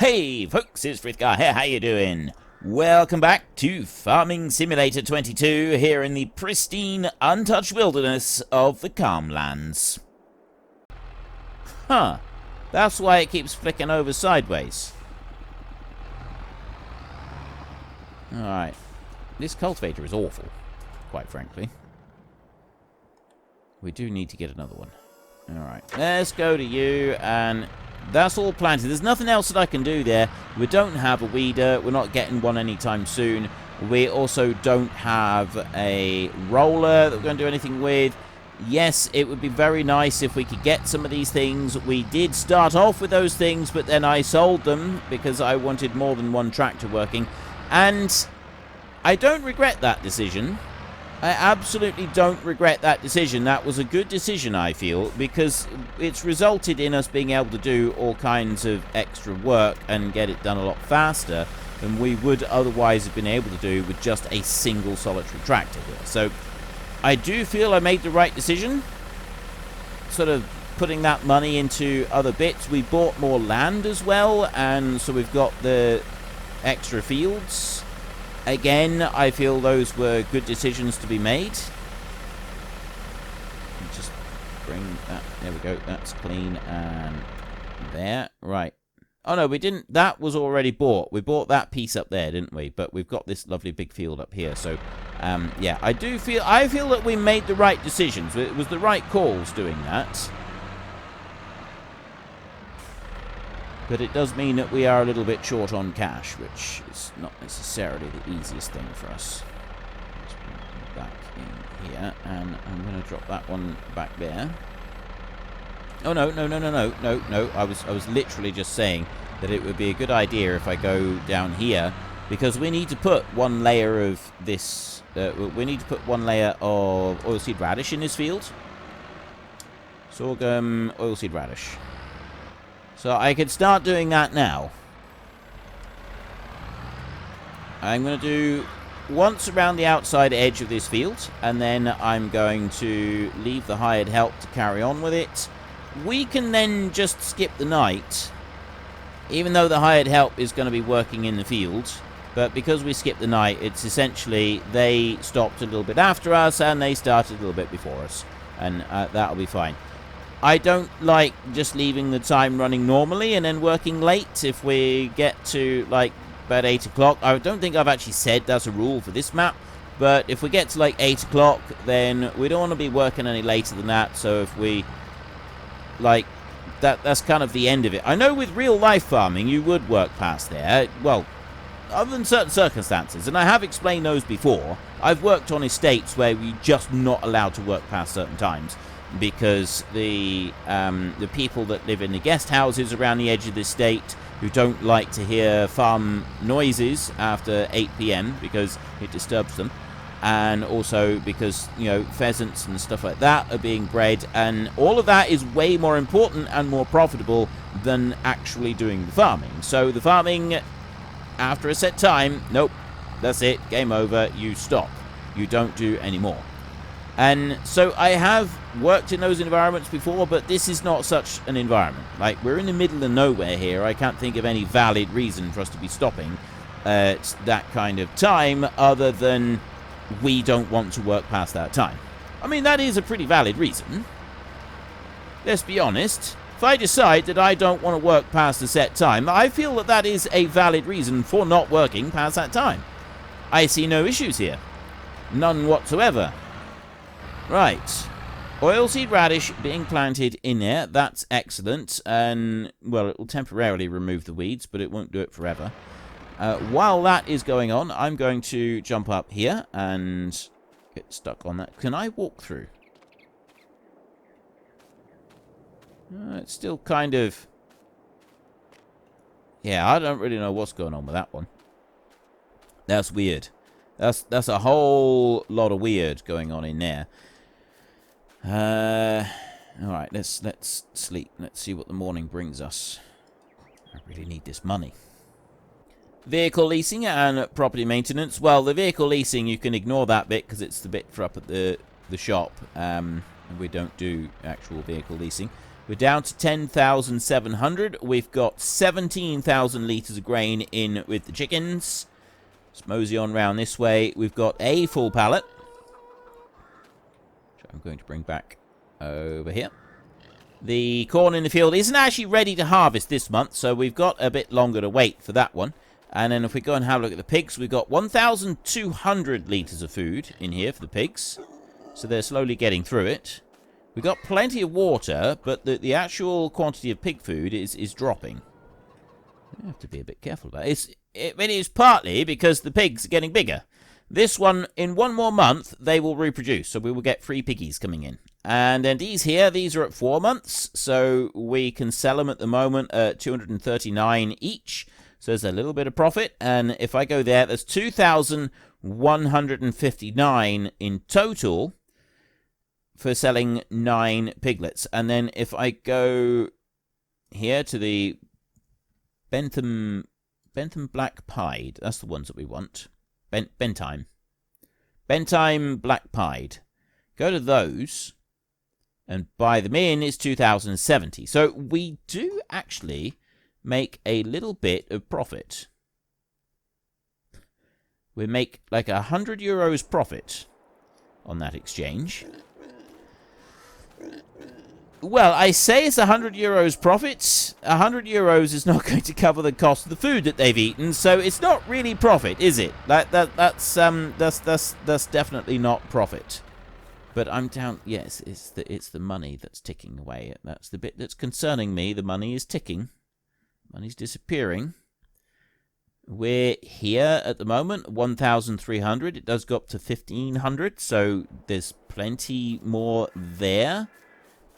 Hey folks, it's Frithgar here, how you doing? Welcome back to Farming Simulator 22 here in the pristine, untouched wilderness of the Calmlands. Huh, that's why it keeps flicking over sideways. Alright, this cultivator is awful, quite frankly. We do need to get another one. Alright, let's go to you, and that's all planted. There's nothing else that I can do there. We don't have a weeder. We're not getting one anytime soon. We also don't have a roller that we're going to do anything with. Yes, it would be very nice if we could get some of these things. We did start off with those things, but then I sold them because I wanted more than one tractor working. And I don't regret that decision. I absolutely don't regret that decision. That was a good decision, I feel, because it's resulted in us being able to do all kinds of extra work and get it done a lot faster than we would otherwise have been able to do with just a single solitary tractor here. So I do feel I made the right decision, sort of putting that money into other bits. We bought more land as well, and so we've got the extra fields. Again, I feel those were good decisions to be made. Just bring that. There we go. That's clean. And there. Right. Oh, no, we didn't. That was already bought. We bought that piece up there, didn't we? But we've got this lovely big field up here. So, yeah, I feel that we made the right decisions. It was the right calls doing that. But it does mean that we are a little bit short on cash, which is not necessarily the easiest thing for us. Let's put it back in here, and I'm going to drop that one back there. Oh, no. I was literally just saying that it would be a good idea if I go down here, because we need to put one layer of this, we need to put one layer of oilseed radish in this field. Sorghum, oilseed radish. So I could start doing that now. I'm going to do once around the outside edge of this field, and then I'm going to leave the hired help to carry on with it. We can then just skip the night, even though the hired help is going to be working in the field. But because we skipped the night, it's essentially they stopped a little bit after us, and they started a little bit before us. And that'll be fine. I don't like just leaving the time running normally and then working late if we get to, like, about 8 o'clock. I don't think I've actually said that's a rule for this map, but if we get to, like, 8 o'clock, then we don't want to be working any later than that. So if we, like, that's kind of the end of it. I know with real-life farming, you would work past there. Well, other than certain circumstances, and I have explained those before. I've worked on estates where we're just not allowed to work past certain times, because the people that live in the guest houses around the edge of the estate who don't like to hear farm noises after 8 p.m. because it disturbs them, and also because, you know, pheasants and stuff like that are being bred, and all of that is way more important and more profitable than actually doing the farming. So the farming, after a set time, nope, that's it, game over, you stop. You don't do any more. And so I have worked in those environments before, but this is not such an environment. Like, we're in the middle of nowhere here. I can't think of any valid reason for us to be stopping at that kind of time other than we don't want to work past that time. I mean, that is a pretty valid reason. Let's be honest. If I decide that I don't want to work past a set time, I feel that that is a valid reason for not working past that time. I see no issues here. None whatsoever. Right, oilseed radish being planted in there, that's excellent, and, well, it will temporarily remove the weeds, but it won't do it forever. While that is going on, I'm going to jump up here and get stuck on that. Can I walk through? It's still kind of... Yeah, I don't really know what's going on with that one. That's weird. That's a whole lot of weird going on in there. Alright, let's sleep. Let's see what the morning brings us. I really need this money. Vehicle leasing and property maintenance. Well, the vehicle leasing, you can ignore that bit because it's the bit for up at the shop. And we don't do actual vehicle leasing. We're down to 10,700. We've got 17,000 litres of grain in with the chickens. Let's mosey on round this way. We've got a full pallet, which I'm going to bring back over here. The corn in the field isn't actually ready to harvest this month, so we've got a bit longer to wait for that one. And then if we go and have a look at the pigs, we've got 1,200 litres of food in here for the pigs. So they're slowly getting through it. We've got plenty of water, but the actual quantity of pig food is dropping. You have to be a bit careful about it. It is partly because the pigs are getting bigger. This one, in one more month, they will reproduce, so we will get 3 piggies coming in. And then these here, these are at 4 months, so we can sell them at the moment at 239 each. So there's a little bit of profit, and if I go there, there's 2,159 in total for selling 9 piglets. And then if I go here to the Bentham Black Pied, that's the ones that we want. Bentheim Black Pied. Go to those and buy them in. It's 2,070. So we do actually make a little bit of profit. We make like €100 profit on that exchange. Well, I say it's €100 profit. €100 is not going to cover the cost of the food that they've eaten, so it's not really profit, is it? That's definitely not profit. But I'm down. Yes, it's the money that's ticking away. That's the bit that's concerning me. The money is ticking. Money's disappearing. We're here at the moment, 1,300. It does go up to 1,500, so there's plenty more there.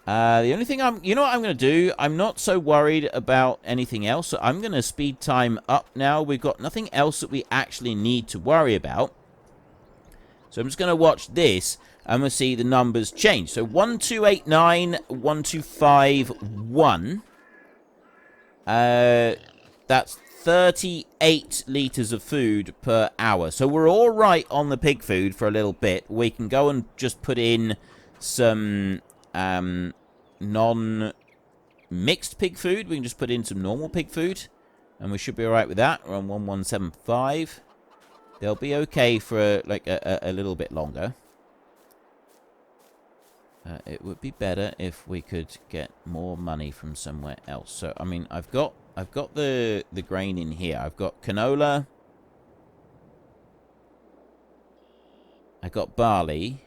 The only thing you know what I'm going to do? I'm not so worried about anything else, so I'm going to speed time up now. We've got nothing else that we actually need to worry about. So I'm just going to watch this, and we'll see the numbers change. So 1,289, 1,251. That's 38 litres of food per hour. So we're all right on the pig food for a little bit. We can go and just put in some non-mixed pig food. We can just put in some normal pig food, and we should be all right with that. We're on 1,175. They'll be okay for like a little bit longer. It would be better if we could get more money from somewhere else. So I mean, I've got the grain in here. I've got canola. I got barley.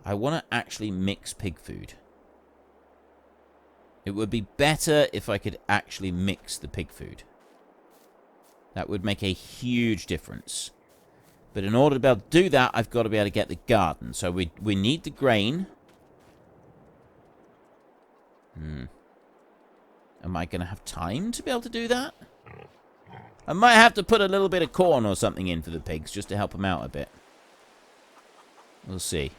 I want to actually mix pig food. It would be better if I could actually mix the pig food. That would make a huge difference. But in order to be able to do that, I've got to be able to get the garden. So we need the grain. Am I going to have time to be able to do that? I might have to put a little bit of corn or something in for the pigs just to help them out a bit. We'll see.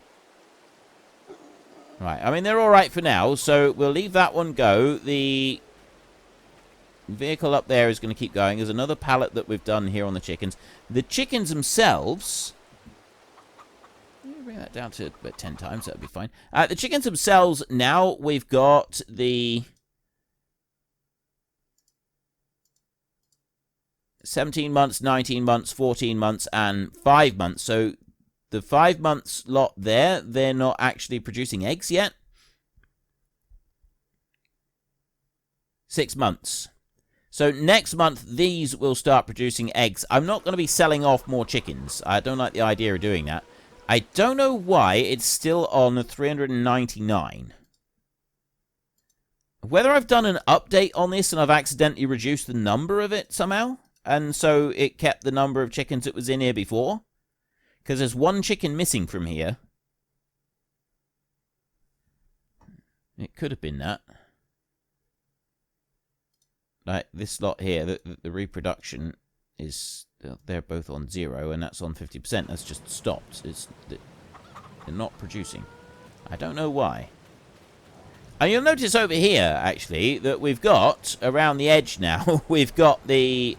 Right, I mean, they're all right for now, so we'll leave that one go. The vehicle up there is going to keep going. There's another pallet that we've done here on the chickens. The chickens themselves... bring that down to about 10 times, that would be fine. The chickens themselves, now we've got the 17 months, 19 months, 14 months, and 5 months. So the 5 months lot there, they're not actually producing eggs yet. 6 months. So next month, these will start producing eggs. I'm not going to be selling off more chickens. I don't like the idea of doing that. I don't know why it's still on 399. Whether I've done an update on this and I've accidentally reduced the number of it somehow, and so it kept the number of chickens that was in here before. Because there's one chicken missing from here. It could have been that. Like this lot here, the reproduction is... They're both on 0, and that's on 50%. That's just stopped. They're not producing. I don't know why. And you'll notice over here, actually, that we've got, around the edge now, we've got the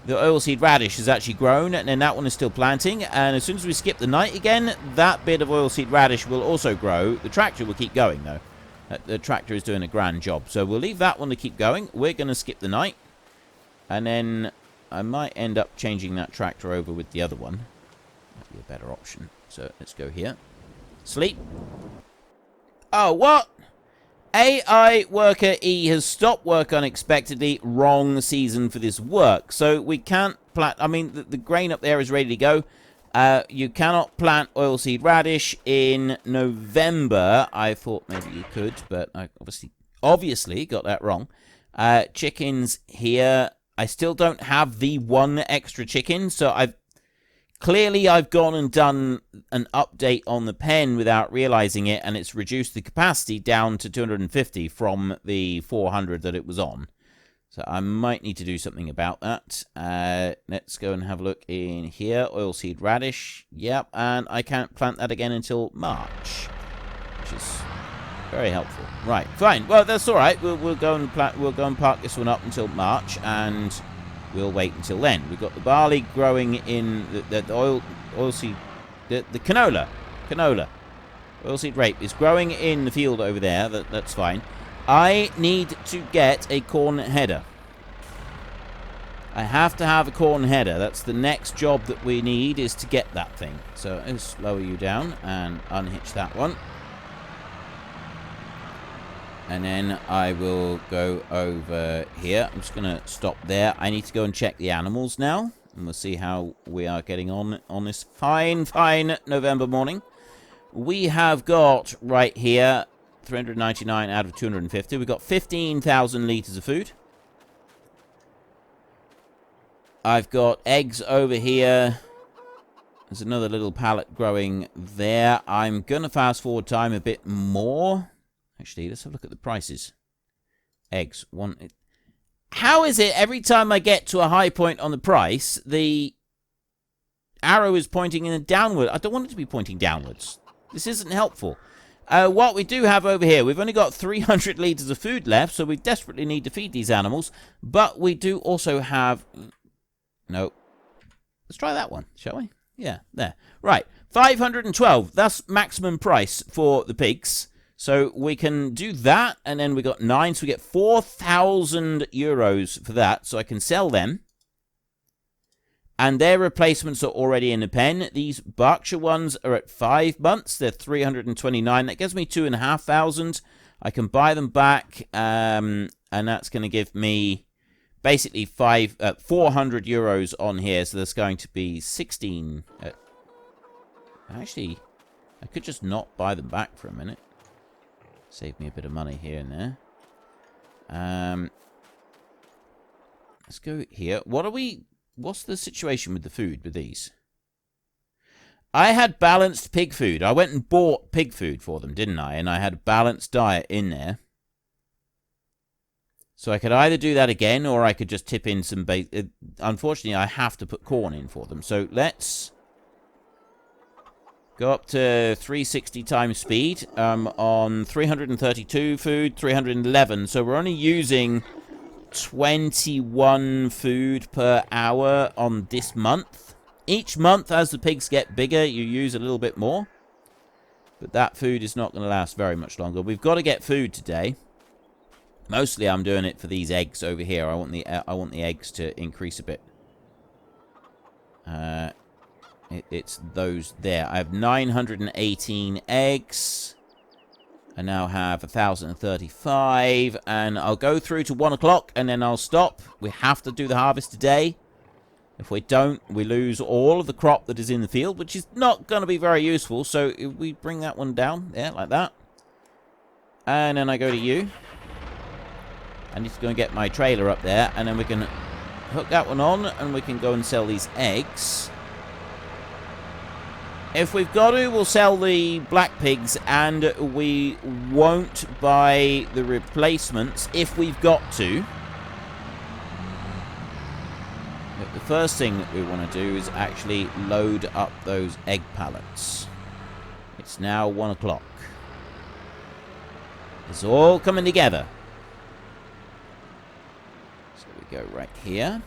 the oilseed radish has actually grown, and then that one is still planting. And as soon as we skip the night again, that bit of oilseed radish will also grow. The tractor will keep going, though. The tractor is doing a grand job. So we'll leave that one to keep going. We're going to skip the night. And then I might end up changing that tractor over with the other one. Might be a better option. So let's go here. Sleep. Oh, what? AI worker E has stopped work unexpectedly. Wrong season for this work. So we can't plant... I mean, the grain up there is ready to go. You cannot plant oilseed radish in November. I thought maybe you could, but I obviously got that wrong. Chickens here. I still don't have the one extra chicken, so I've gone and done an update on the pen without realizing it, and it's reduced the capacity down to 250 from the 400 that it was on. So I might need to do something about that. Let's go and have a look in here. Oilseed radish. Yep, and I can't plant that again until March, which is very helpful. Right, fine. Well, that's all right. We'll go and park this one up until March, and we'll wait until then. We've got the barley growing in the oilseed, the canola. Oilseed rape is growing in the field over there. That's fine. I need to get a corn header. I have to have a corn header. That's the next job that we need, is to get that thing. So let's lower you down and unhitch that one. And then I will go over here. I'm just going to stop there. I need to go and check the animals now. And we'll see how we are getting on this fine November morning. We have got right here 399 out of 250. We've got 15,000 litres of food. I've got eggs over here. There's another little pallet growing there. I'm going to fast forward time a bit more. Actually, let's have a look at the prices. Eggs. How is it every time I get to a high point on the price, the arrow is pointing in a downward? I don't want it to be pointing downwards. This isn't helpful. What we do have over here, we've only got 300 litres of food left, so we desperately need to feed these animals. But we do also have... No. Let's try that one, shall we? Yeah, there. Right, 512. That's maximum price for the pigs. So we can do that, and then we got 9, so we get 4,000 euros for that. So I can sell them. And their replacements are already in the pen. These Berkshire ones are at 5 months. They're 329. That gives me 2,500. I can buy them back, and that's going to give me basically 400 euros on here. So there's going to be 16. Actually, I could just not buy them back for a minute. Save me a bit of money here and there. Let's go here. What's the situation with the food with these? I had balanced pig food. I went and bought pig food for them, didn't I? And I had a balanced diet in there. So I could either do that again, or I could just tip in some unfortunately, I have to put corn in for them. So let's go up to 360 times speed on 332 food, 311. So we're only using 21 food per hour on this month. Each month, as the pigs get bigger, you use a little bit more. But that food is not going to last very much longer. We've got to get food today. Mostly I'm doing it for these eggs over here. I want the eggs to increase a bit. It's those there. I have 918 eggs. I now have 1,035, and I'll go through to 1 o'clock, and then I'll stop. We have to do the harvest today. If we don't, we lose all of the crop that is in the field, which is not going to be very useful. So if we bring that one down, there, like that. And then I go to you. I need to go and get my trailer up there, and then we can hook that one on, and we can go and sell these eggs. If we've got to, we'll sell the black pigs, and we won't buy the replacements if we've got to. But the first thing that we want to do is actually load up those egg pallets. It's now 1 o'clock. It's all coming together. So we go right here.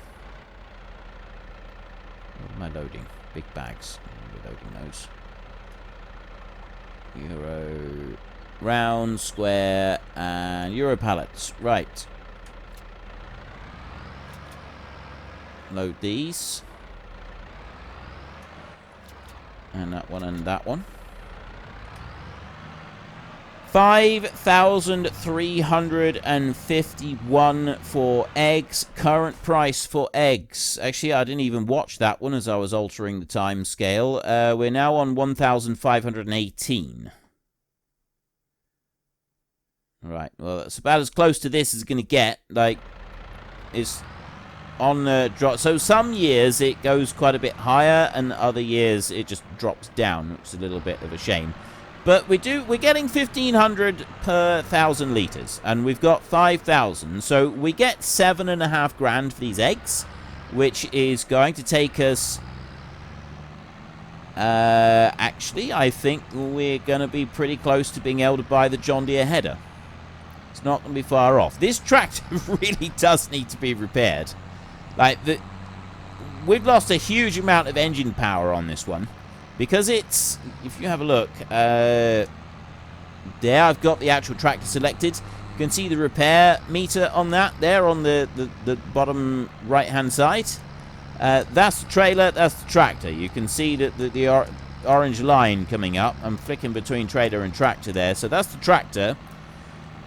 loading? Big bags. We're loading those. Euro, round, square, and Euro pallets. Right. Load these. And that one and that one. 5,351 for eggs. Current price for eggs. Actually, I didn't even watch that one as I was altering the time scale. We're now on 1,518. Right, well, that's about as close to this as it's going to get. Like, it's on the drop. So some years it goes quite a bit higher, and other years it just drops down, which is a little bit of a shame. But we're getting 1,500 per 1,000 litres, and we've got 5,000. So we get 7.5 grand for these eggs, which is going to take us... actually, I think we're going to be pretty close to being able to buy the John Deere header. It's not going to be far off. This tractor really does need to be repaired. Like, we've lost a huge amount of engine power on this one. Because it's, if you have a look, there I've got the actual tractor selected. You can see the repair meter on that there on the bottom right-hand side. That's the trailer, that's the tractor. You can see that the orange line coming up. I'm flicking between trailer and tractor there. So that's the tractor.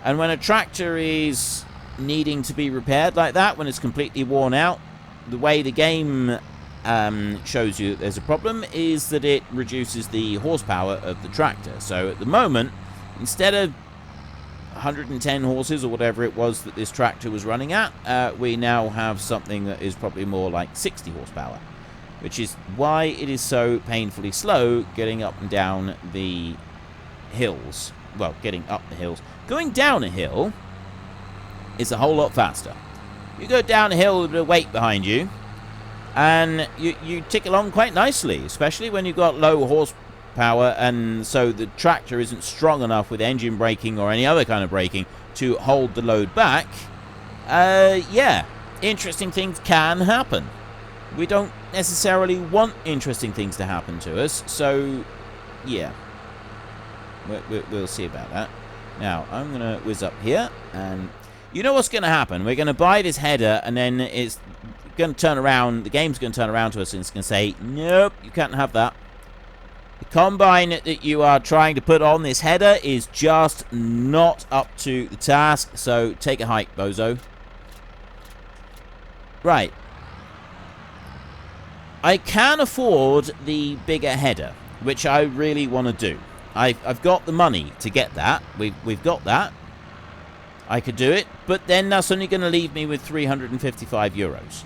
And when a tractor is needing to be repaired like that, when it's completely worn out, the way the game shows you that there's a problem is that it reduces the horsepower of the tractor. So at the moment, instead of 110 horses or whatever it was that this tractor was running at, we now have something that is probably more like 60 horsepower, which is why it is so painfully slow getting up and down the hills. Well, getting up the hills. Going down a hill is a whole lot faster. You go down a hill with a bit of weight behind you, and you tick along quite nicely, especially when you've got low horsepower, and so the tractor isn't strong enough with engine braking or any other kind of braking to hold the load back. Yeah, interesting things can happen. We don't necessarily want interesting things to happen to us, so yeah, we'll see about that. Now, I'm going to whiz up here, and you know what's going to happen. We're going to buy this header, and then it's going to turn around, the game's going to turn around to us and it's going to say, nope, you can't have that. The combine that you are trying to put on this header is just not up to the task, so take a hike, bozo. Right. I can afford the bigger header, which I really want to do. I've got the money to get that. We've got that. I could do it, but then that's only going to leave me with 355 euros.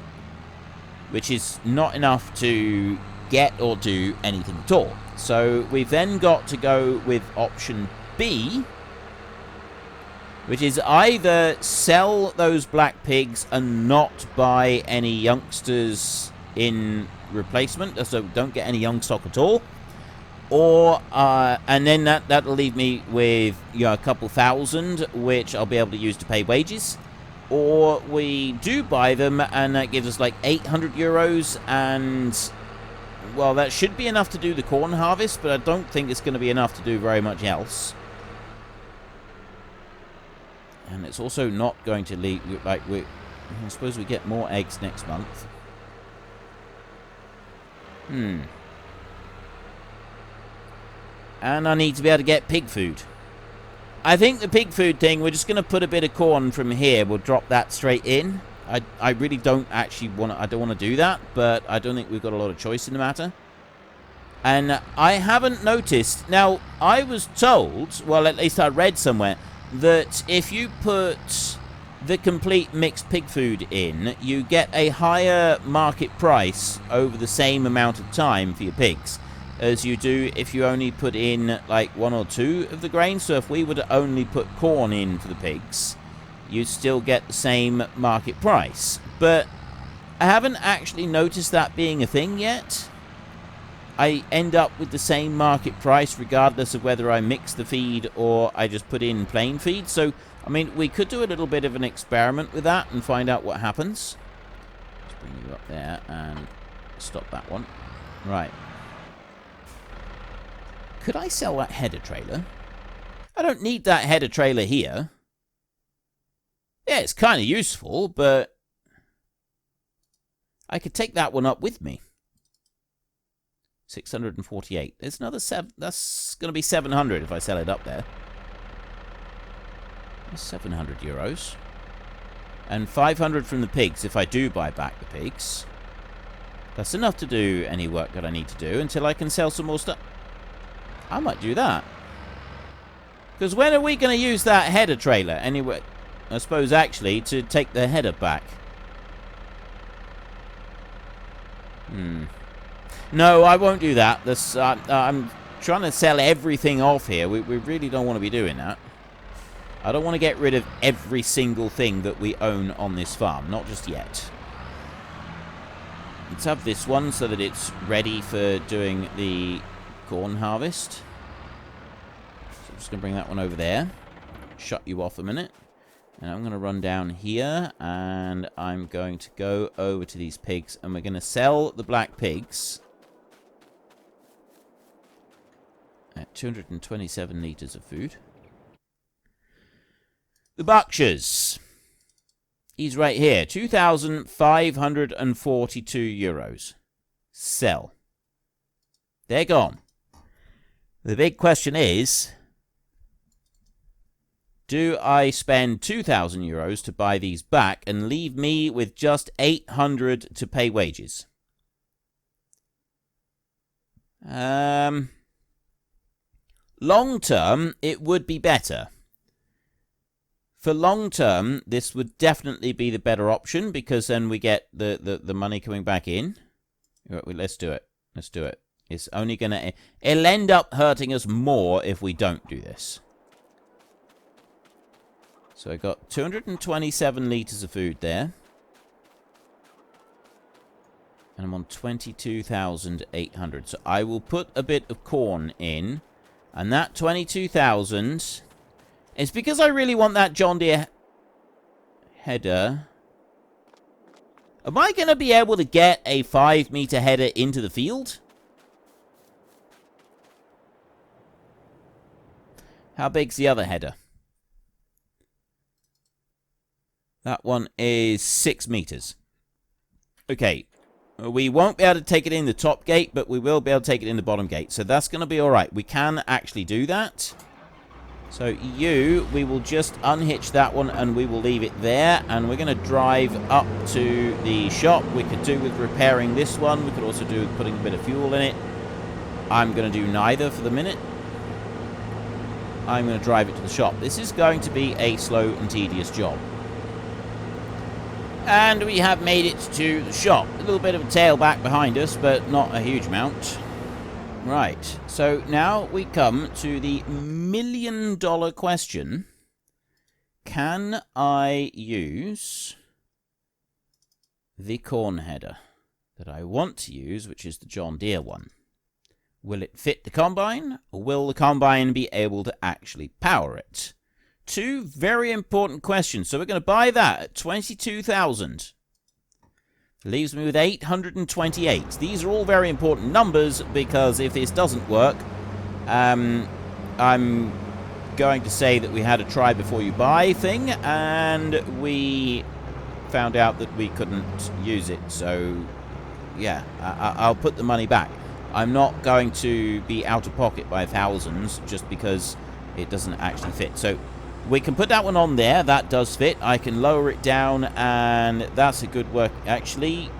Which is not enough to get or do anything at all. So we've then got to go with option B, which is either sell those black pigs and not buy any youngsters in replacement, so don't get any young stock at all, or and then that'll leave me with, you know, a couple thousand, which I'll be able to use to pay wages. Or we do buy them, and that gives us like 800 euros, and, well, that should be enough to do the corn harvest, but I don't think it's going to be enough to do very much else. And it's also not going to leave, like, I suppose we get more eggs next month. And I need to be able to get pig food. I think the pig food thing, we're just going to put a bit of corn from here. We'll drop that straight in. I really don't actually want to, I don't want to do that, but I don't think we've got a lot of choice in the matter. And I haven't noticed. Now, I was told, well, at least I read somewhere, that if you put the complete mixed pig food in, you get a higher market price over the same amount of time for your pigs as you do if you only put in like 1 or 2 of the grain. So if we were to only put corn in for the pigs, you'd still get the same market price. But I haven't actually noticed that being a thing yet. I end up with the same market price regardless of whether I mix the feed or I just put in plain feed. So, I mean, we could do a little bit of an experiment with that and find out what happens. Let's bring you up there and Stop that one. Right. Could I sell that header trailer? I don't need that header trailer here. Yeah, it's kind of useful, but I could take that one up with me. 648. There's another 7. That's going to be 700 if I sell it up there. 700 euros. And 500 from the pigs if I do buy back the pigs. That's enough to do any work that I need to do until I can sell some more stuff. I might do that. Because when are we going to use that header trailer? Anyway, I suppose actually to take the header back. No, I won't do that. This, I'm trying to sell everything off here. We really don't want to be doing that. I don't want to get rid of every single thing that we own on this farm. Not just yet. Let's have this one so that it's ready for doing the corn harvest. So I'm just going to bring that one over there. Shut you off a minute. And I'm going to run down here. And I'm going to go over to these pigs. And we're going to sell the black pigs. At 227 litres of food. The Berkshires. He's right here. 2,542 euros. Sell. They're gone. The big question is, do I spend 2,000 euros to buy these back and leave me with just 800 to pay wages? Long term, it would be better. For long term, this would definitely be the better option because then we get the money coming back in. Let's do it. Let's do it. It's only going to... It'll end up hurting us more if we don't do this. So I got 227 litres of food there. And I'm on 22,800. So I will put a bit of corn in. And that 22,000... It's because I really want that John Deere header. Am I going to be able to get a 5-meter header into the field? How big's the other header? That one is 6 meters. Okay. We won't be able to take it in the top gate, but we will be able to take it in the bottom gate. So that's going to be alright. We can actually do that. So we will just unhitch that one and we will leave it there. And we're going to drive up to the shop. We could do with repairing this one. We could also do with putting a bit of fuel in it. I'm going to do neither for the minute. I'm going to drive it to the shop. This is going to be a slow and tedious job. And we have made it to the shop. A little bit of a tailback behind us, but not a huge amount. Right, so now we come to the million-dollar question. Can I use the corn header that I want to use, which is the John Deere one? Will it fit the combine, or will the combine be able to actually power it? Two very important questions. So we're going to buy that at 22,000. Leaves me with 828. These are all very important numbers because if this doesn't work, I'm going to say that we had a try before you buy thing and we found out that we couldn't use it. So, yeah, I'll put the money back. I'm not going to be out of pocket by thousands just because it doesn't actually fit. So we can put that one on there. That does fit. I can lower it down, and that's a good work. Actually,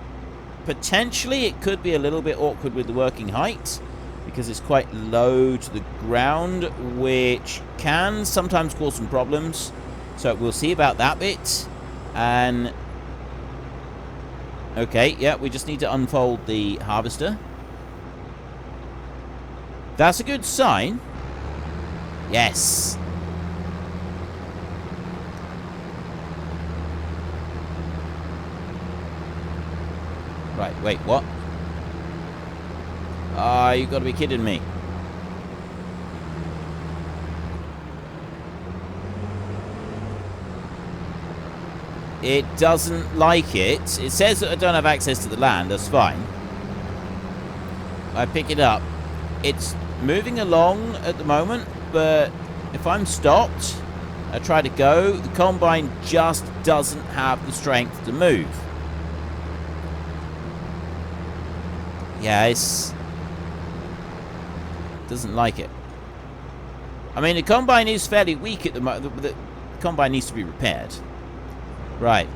potentially it could be a little bit awkward with the working height because it's quite low to the ground, which can sometimes cause some problems. So we'll see about that bit. And okay, yeah, we just need to unfold the harvester. That's a good sign. Yes. Right, wait, what? Ah, you got to be kidding me. It doesn't like it. It says that I don't have access to the land. That's fine. I pick it up. It's moving along at the moment, but if I'm stopped, I try to go, the combine just doesn't have the strength to move. Yeah, doesn't like it. I mean, the combine is fairly weak at the moment. The combine needs to be repaired. Right.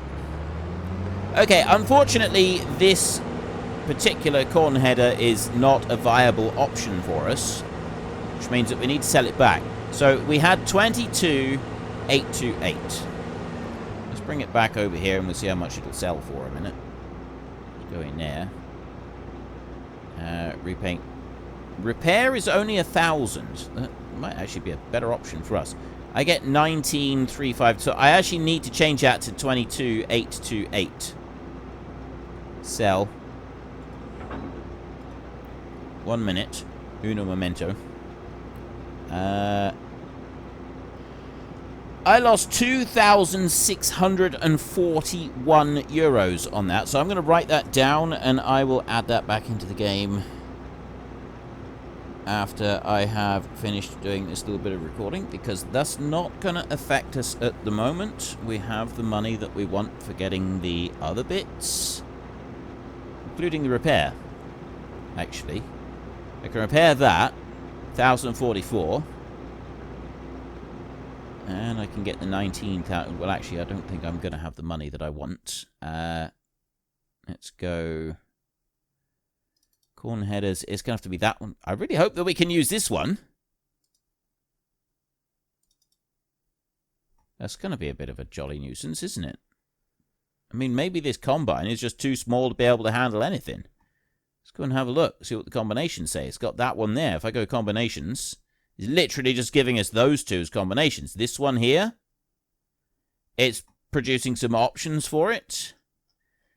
Okay, unfortunately, this particular corn header is not a viable option for us, which means that we need to sell it back. So we had 22,828. Let's bring it back over here and we'll see how much it'll sell for a minute. Go in there. Repaint. Repair is only 1,000. That might actually be a better option for us. I get 19,350. So I actually need to change that to 22,828. Sell. 1 minute. Uno momento. I lost 2,641 euros on that. So I'm going to write that down and I will add that back into the game after I have finished doing this little bit of recording, because that's not going to affect us at the moment. We have the money that we want for getting the other bits, including the repair. Actually, I can repair that, 1,044. And I can get the 19,000. Well, actually, I don't think I'm going to have the money that I want. Let's go. Corn headers. It's going to have to be that one. I really hope that we can use this one. That's going to be a bit of a jolly nuisance, isn't it? I mean, maybe this combine is just too small to be able to handle anything. Let's go and have a look. See what the combinations say. It's got that one there. If I go combinations, it's literally just giving us those two as combinations. This one here, it's producing some options for it.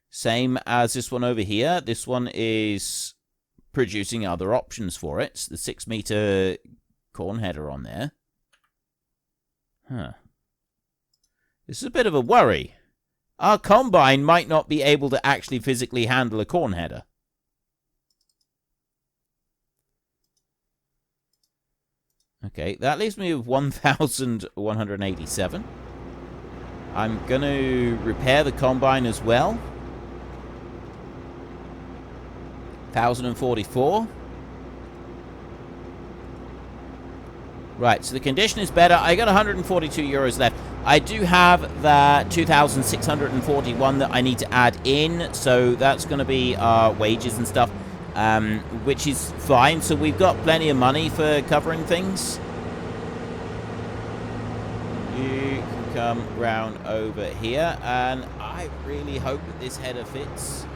Same as this one over here. This one is producing other options for it. The 6-meter corn header on there. Huh. This is a bit of a worry. Our combine might not be able to actually physically handle a corn header. Okay, that leaves me with 1,187. I'm going to repair the combine as well. 1,044. Right, so the condition is better. I got 142 euros left. I do have that 2,641 that I need to add in, so that's going to be our wages and stuff, which is fine. So we've got plenty of money for covering things. You can come round over here, and I really hope that this header fits.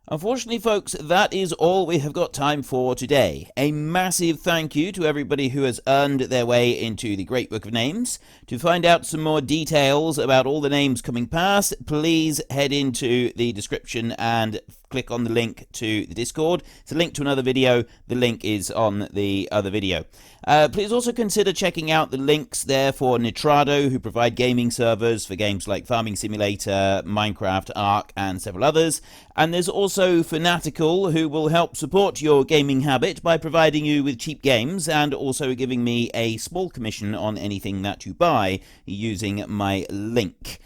Unfortunately, folks, that is all we have got time for today. A massive thank you to everybody who has earned their way into the Great Book of Names. To find out some more details about all the names coming past, please head into the description and click on the link to the Discord. It's a link to another video. The link is on the other video. Please also consider checking out the links there for Nitrado, who provide gaming servers for games like Farming Simulator, Minecraft, Ark, and several others. And there's also Fanatical, who will help support your gaming habit by providing you with cheap games and also giving me a small commission on anything that you buy using my link.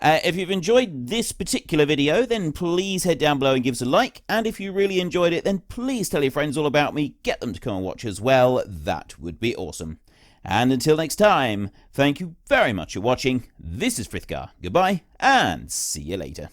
If you've enjoyed this particular video, then please head down below and give us a like. And if you really enjoyed it, then please tell your friends all about me. Get them to come and watch as well. That would be awesome. And until next time, thank you very much for watching. This is Frithgar. Goodbye, and see you later.